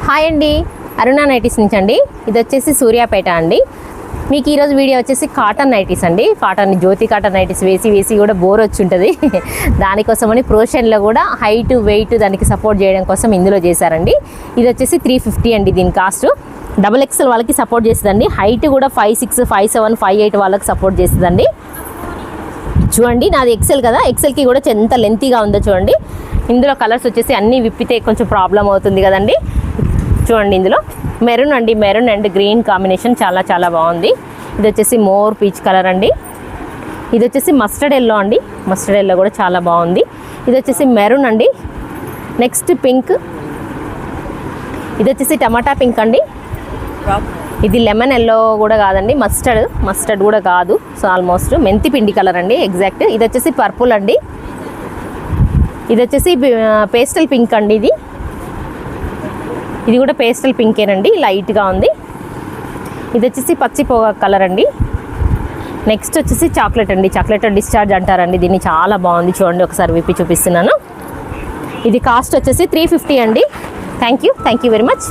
Hi అండి, అరుణ nighties నుంచి అండి. ఇది వచ్చేసి సూర్యాపేట అండి. మీకు ఈరోజు వీడియో వచ్చేసి కాటన్ నైటీస్ అండి. కాటన్ జ్యోతి కాటన్ నైటీస్ వేసి కూడా బోర్ వచ్చి ఉంటుంది. దానికోసమని ప్రోషన్లో కూడా హైట్ వెయిట్ దానికి సపోర్ట్ చేయడం కోసం ఇందులో చేశారండి. ఇది వచ్చేసి 350 అండి. దీని కాస్ట్ XXL వాళ్ళకి సపోర్ట్ చేస్తుందండి. హైట్ కూడా 5'6", 5'7", 5'8" వాళ్ళకి సపోర్ట్ చేస్తుందండి. చూడండి, నాది ఎక్సెల్ కదా, ఎక్సెల్కి కూడా ఎంత లెంతీగా ఉందో చూడండి. ఇందులో కలర్స్ వచ్చేసి అన్నీ విప్పితే కొంచెం ప్రాబ్లం అవుతుంది కదండి. చూడండి, ఇందులో మెరూన్ అండి, మెరూన్ అండ్ గ్రీన్ కాంబినేషన్ చాలా బాగుంది. ఇది వచ్చేసి మోర్ పీచ్ కలర్ అండి. ఇది వచ్చేసి మస్టర్డ్ ఎల్లో అండి, మస్టర్డ్ ఎల్లో కూడా చాలా బాగుంది. ఇది వచ్చేసి మెరూన్ అండి. నెక్స్ట్ పింక్, ఇది వచ్చేసి టమాటా పింక్ అండి. ఇది లెమన్ ఎల్లో కూడా కాదండి, మస్టర్డ్ కూడా కాదు. సో ఆల్మోస్ట్ మెంతి పిండి కలర్ అండి ఎగ్జాక్ట్. ఇది వచ్చేసి పర్పుల్ అండి. ఇది వచ్చేసి పేస్టల్ పింక్ అండి. ఇది కూడా పేస్టల్ పింకేనండి, లైట్గా ఉంది. ఇది వచ్చేసి పచ్చి పొగ కలర్ అండి. నెక్స్ట్ వచ్చేసి చాక్లెట్ అండి, చాక్లెట్ డిశ్చార్జ్ అంటారండి దీన్ని. చాలా బాగుంది, చూడండి ఒకసారి విప్పి చూపిస్తున్నాను. ఇది కాస్ట్ వచ్చేసి 350 అండి. Thank you very much.